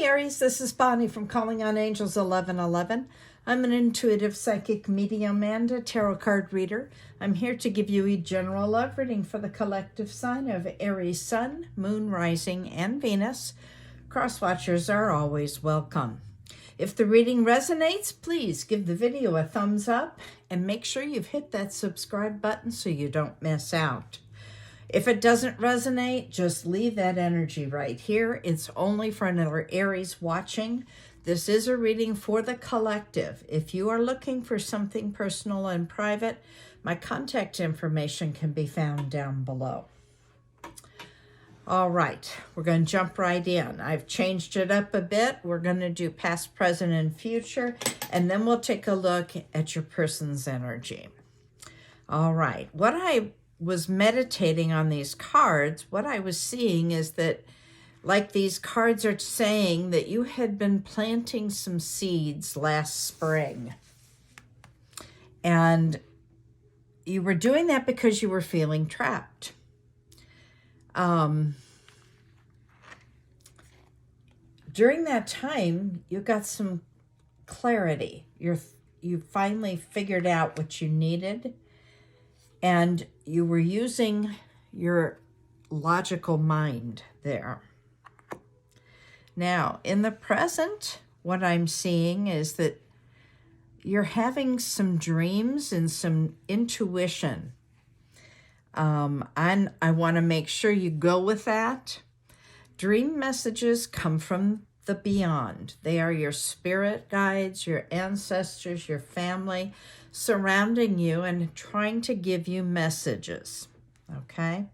Aries, this is Bonnie from Calling on Angels 1111. I'm an intuitive psychic medium and a tarot card reader. I'm here to give you a general love reading for the collective sign of Aries Sun, Moon, Rising, and Venus. Cross watchers are always welcome. If the reading resonates, please give the video a thumbs up and make sure you've hit that subscribe button so you don't miss out. If it doesn't resonate, just leave that energy right here. It's only for another Aries watching. This is a reading for the collective. If you are looking for something personal and private, my contact information can be found down below. All right, we're going to jump right in. I've changed it up a bit. We're going to do past, present, and future, and then we'll take a look at your person's energy. All right, what I was meditating on these cards, what I was seeing is that, like, these cards are saying that you had been planting some seeds last spring. And you were doing that because you were feeling trapped. During that time, you got some clarity. You finally figured out what you needed. And you were using your logical mind there. Now, in the present, what I'm seeing is that you're having some dreams and some intuition. And I want to make sure you go with that. Dream messages come from the beyond. They are your spirit guides, your ancestors, your family, surrounding you and trying to give you messages, okay?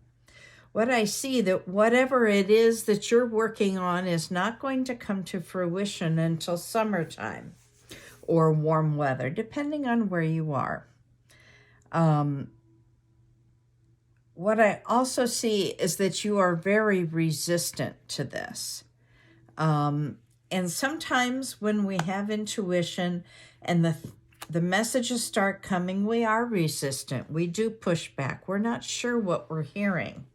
What I see that whatever it is that you're working on is not going to come to fruition until summertime or warm weather, depending on where you are. What I also see is that you are very resistant to this. And sometimes when we have intuition and the messages start coming, we are resistant. We do push back. We're not sure what we're hearing.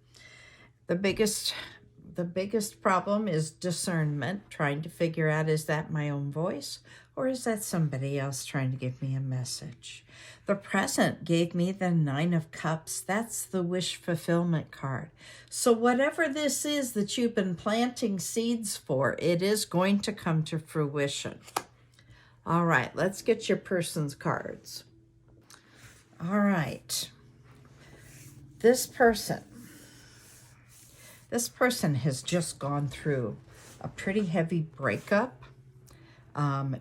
The biggest problem is discernment, trying to figure out, is that my own voice or is that somebody else trying to give me a message? The present gave me the 9 of Cups. That's the wish fulfillment card. So whatever this is that you've been planting seeds for, it is going to come to fruition. All right, let's get your person's cards. All right. This person has just gone through a pretty heavy breakup,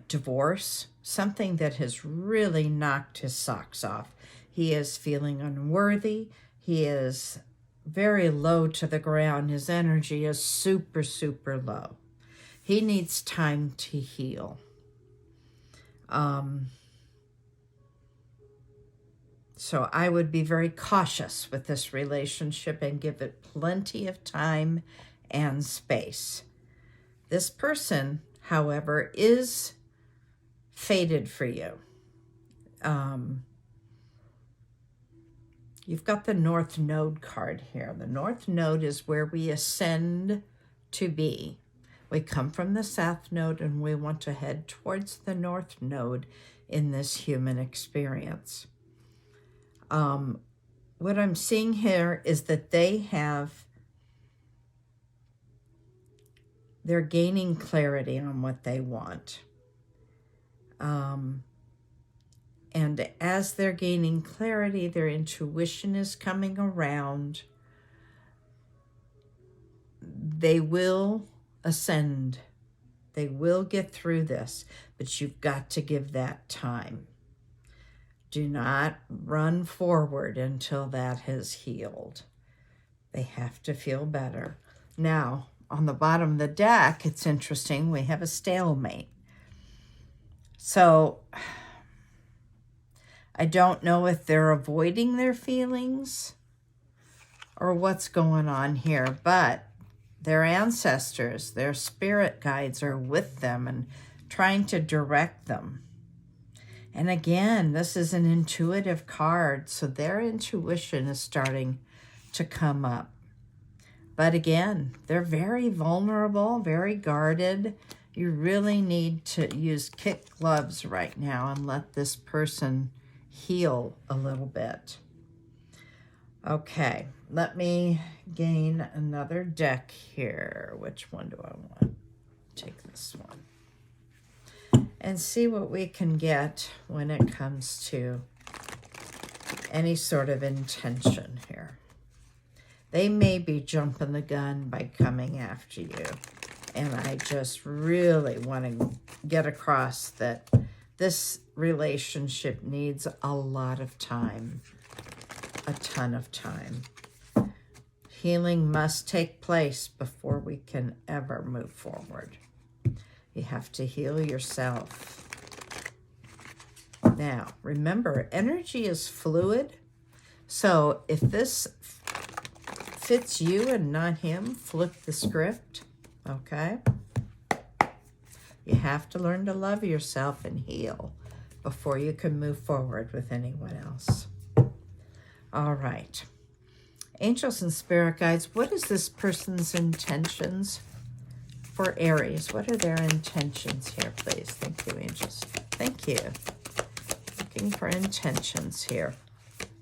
divorce, something that has really knocked his socks off. He is feeling unworthy. He is very low to the ground. His energy is super, super low. He needs time to heal. So I would be very cautious with this relationship and give it plenty of time and space. This person, however, is fated for you. You've got the North Node card here. The North Node is where we ascend to be. We come from the South Node and we want to head towards the North Node in this human experience. What I'm seeing here is that they're gaining clarity on what they want. And as they're gaining clarity, their intuition is coming around. They will ascend. They will get through this, but you've got to give that time. Do not run forward until that has healed. They have to feel better. Now, on the bottom of the deck, it's interesting, we have a stalemate. So I don't know if they're avoiding their feelings or what's going on here, but their ancestors, their spirit guides are with them and trying to direct them. And again, this is an intuitive card, so their intuition is starting to come up. But again, they're very vulnerable, very guarded. You really need to use kid gloves right now and let this person heal a little bit. Okay, let me gain another deck here. Which one do I want? Take this one. And see what we can get when it comes to any sort of intention here. They may be jumping the gun by coming after you. And I just really want to get across that this relationship needs a lot of time, a ton of time. Healing must take place before we can ever move forward. You have to heal yourself. Now, remember, energy is fluid. So if this fits you and not him, flip the script. Okay? You have to learn to love yourself and heal before you can move forward with anyone else. All right. Angels and spirit guides, what is this person's intentions for Aries? What are their intentions here, please? Thank you, angels. Thank you. Looking for intentions here.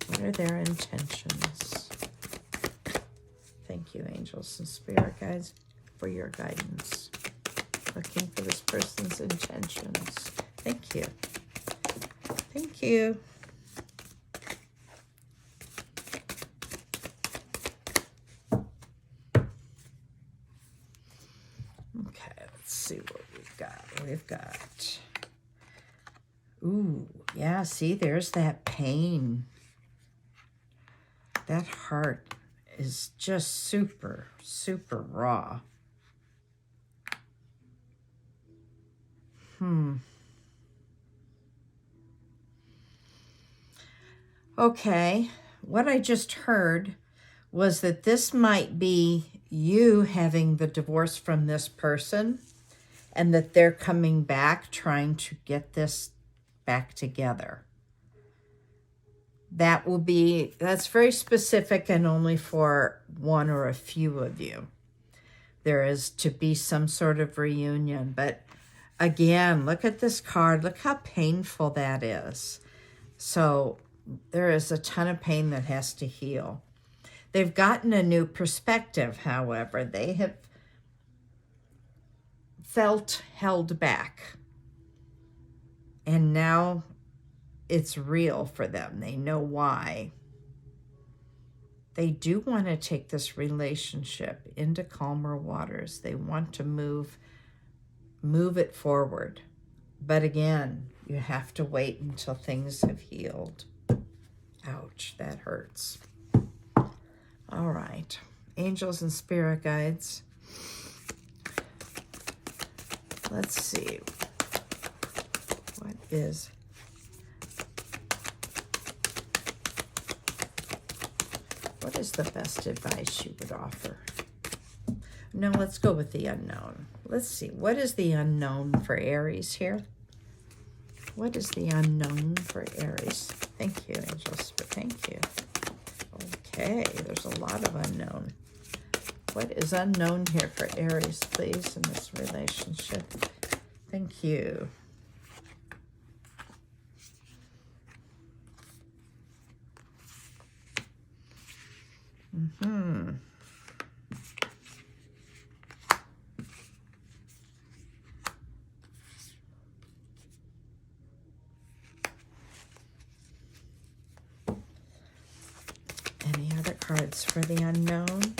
What are their intentions? Thank you, angels and spirit guides, for your guidance. Looking for this person's intentions. Thank you. Thank you. Okay, let's see what we've got. We've got, ooh, yeah, see, there's that pain. That heart is just super, super raw. Okay, what I just heard was that this might be you having the divorce from this person and that they're coming back trying to get this back together. That's very specific and only for one or a few of you. There is to be some sort of reunion, but again, look at this card. Look how painful that is. So there is a ton of pain that has to heal. They've gotten a new perspective, however. They have felt held back. And now it's real for them. They know why. They do want to take this relationship into calmer waters. They want to move it forward. But again, you have to wait until things have healed. Ouch, that hurts. All right, angels and spirit guides. Let's see. What is the best advice you would offer? No, let's go with the unknown. Let's see. What is the unknown for Aries here? What is the unknown for Aries? Thank you, angels. Thank you. Okay, there's a lot of unknown. What is unknown here for Aries, please, in this relationship? Thank you. Any other cards for the unknown?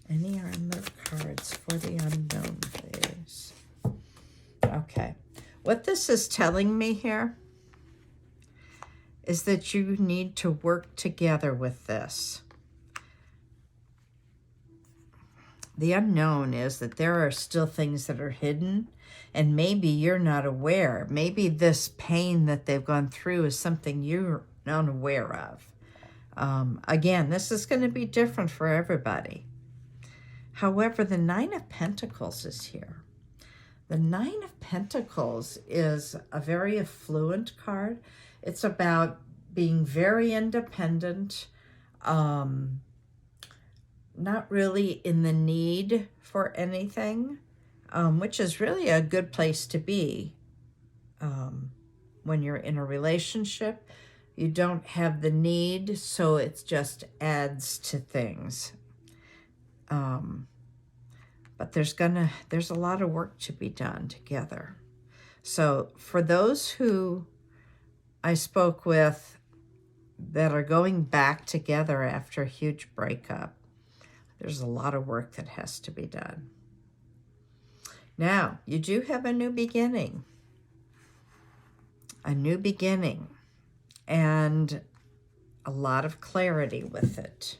Any other cards for the unknown, please? Okay. What this is telling me here is that you need to work together with this. The unknown is that there are still things that are hidden, and maybe you're not aware. Maybe this pain that they've gone through is something you're unaware of. Again, this is going to be different for everybody. However, the Nine of Pentacles is here. The Nine of Pentacles is a very affluent card. It's about being very independent, not really in the need for anything, which is really a good place to be. When you're in a relationship, you don't have the need, so it just adds to things. But there's a lot of work to be done together. So for those who I spoke with that are going back together after a huge breakup, there's a lot of work that has to be done. Now, you do have a new beginning. A new beginning. And a lot of clarity with it.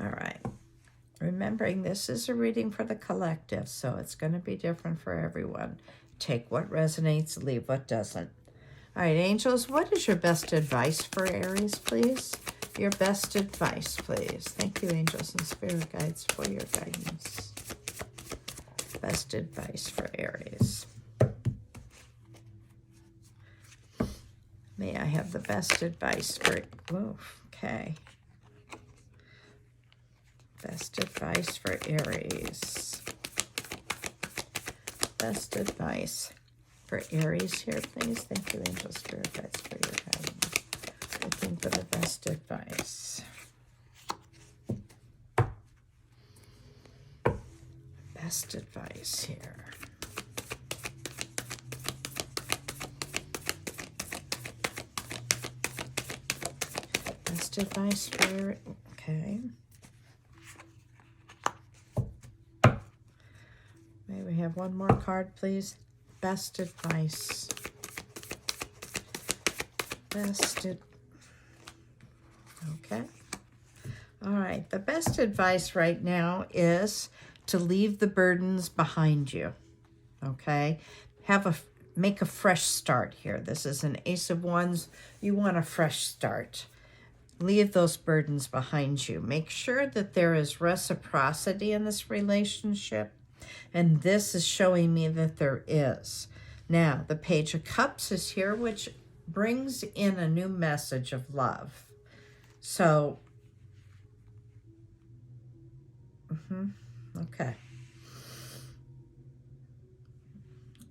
All right. Remembering this is a reading for the collective, so it's going to be different for everyone. Take what resonates, leave what doesn't. All right, angels, what is your best advice for Aries, please? Your best advice, please. Thank you, angels and spirit guides, for your guidance. Best advice for Aries. May I have the best advice for... Oof, okay. Best advice for Aries. Best advice for Aries here, please. Thank you, angel spirit guides, for your guidance. Looking for the best advice. Best advice here. Best advice for... Okay. May we have one more card, please? Best advice. Okay. All right. The best advice right now is to leave the burdens behind you. Okay. Make a fresh start here. This is an Ace of Wands. You want a fresh start. Leave those burdens behind you. Make sure that there is reciprocity in this relationship. And this is showing me that there is. Now, the Page of Cups is here, which brings in a new message of love. So, okay.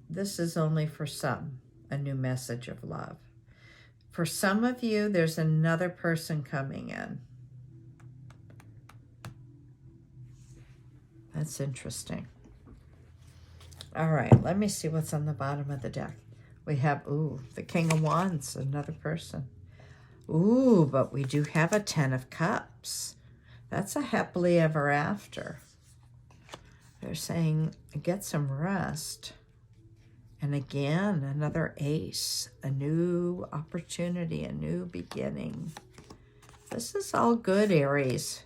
This is only for some, a new message of love. For some of you, there's another person coming in. That's interesting. All right, let me see what's on the bottom of the deck. We have, the King of Wands, another person. But we do have a Ten of Cups. That's a happily ever after. They're saying, get some rest. And again, another ace, a new opportunity, a new beginning. This is all good, Aries.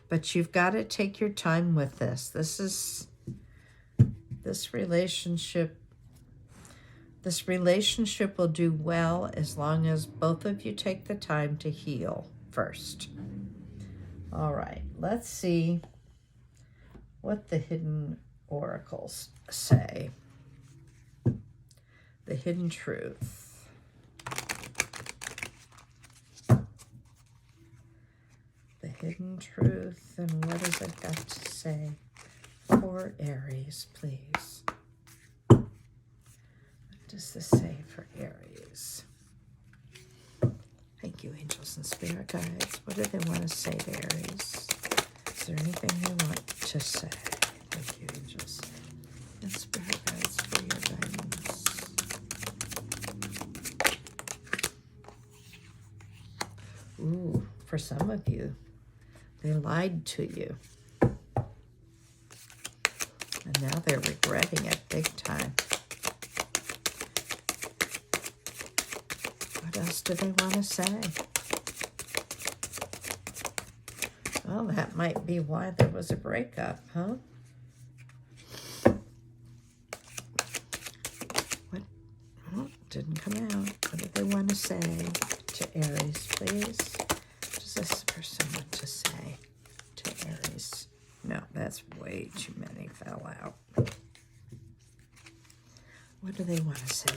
But you've got to take your time with this. This relationship will do well as long as both of you take the time to heal first. All right, let's see what the hidden oracles say. The hidden truth. The hidden truth, and what has it got to say for Aries, please? What does this say for Aries? Thank you, angels and spirit guides. What do they want to say to Aries? Is there anything they want to say? Thank you, angels and spirit guides, for your guidance. For some of you, they lied to you. And now they're regretting it big time. What else do they want to say? Well, that might be why there was a breakup, huh? What? Oh, didn't come out. What do they want to say to Aries, please? What does this person want to say to Aries? No, that's way too many fell out. What do they want to say?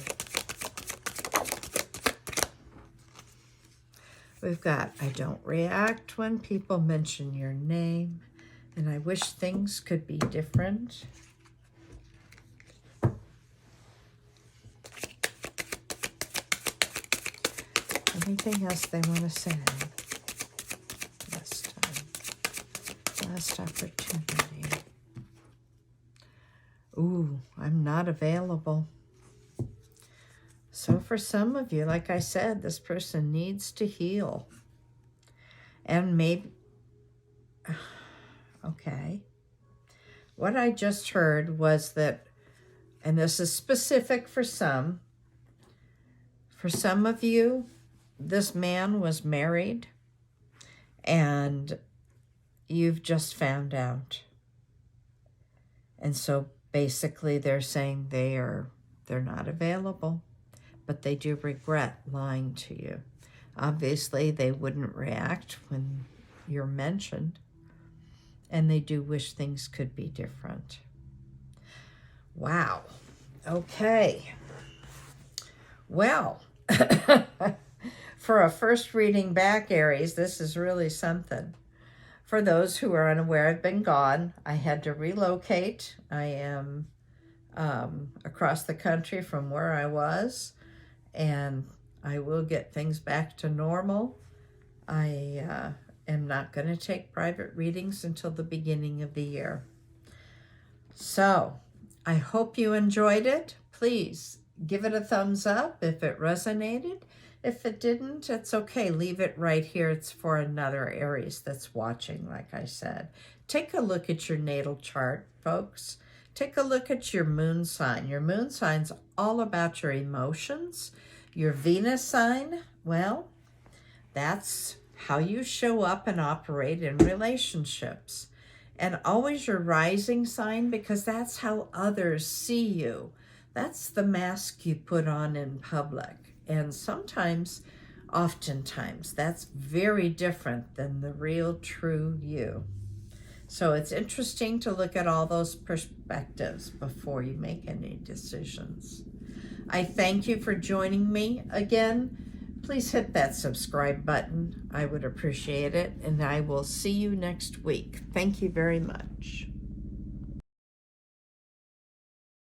We've got, I don't react when people mention your name, and I wish things could be different. Anything else they want to say? Last time. Last opportunity. Ooh, I'm not available. So for some of you, like I said, this person needs to heal. And maybe, okay. What I just heard was that, and this is specific for some of you, this man was married and you've just found out. And so basically they're saying they're not available, but they do regret lying to you. Obviously, they wouldn't react when you're mentioned, and they do wish things could be different. Wow. Okay. Well, for a first reading back, Aries, this is really something. For those who are unaware, I've been gone. I had to relocate. I am across the country from where I was, and I will get things back to normal. I am not going to take private readings until the beginning of the year. So I hope you enjoyed it. Please give it a thumbs up if it resonated. If it didn't, it's okay. Leave it right here. It's for another Aries that's watching, like I said. Take a look at your natal chart, folks. Take a look at your moon sign. Your moon sign's all about your emotions. Your Venus sign, well, that's how you show up and operate in relationships. And always your rising sign, because that's how others see you. That's the mask you put on in public. And sometimes, oftentimes, that's very different than the real, true you. So it's interesting to look at all those perspectives before you make any decisions. I thank you for joining me again. Please hit that subscribe button. I would appreciate it. And I will see you next week. Thank you very much.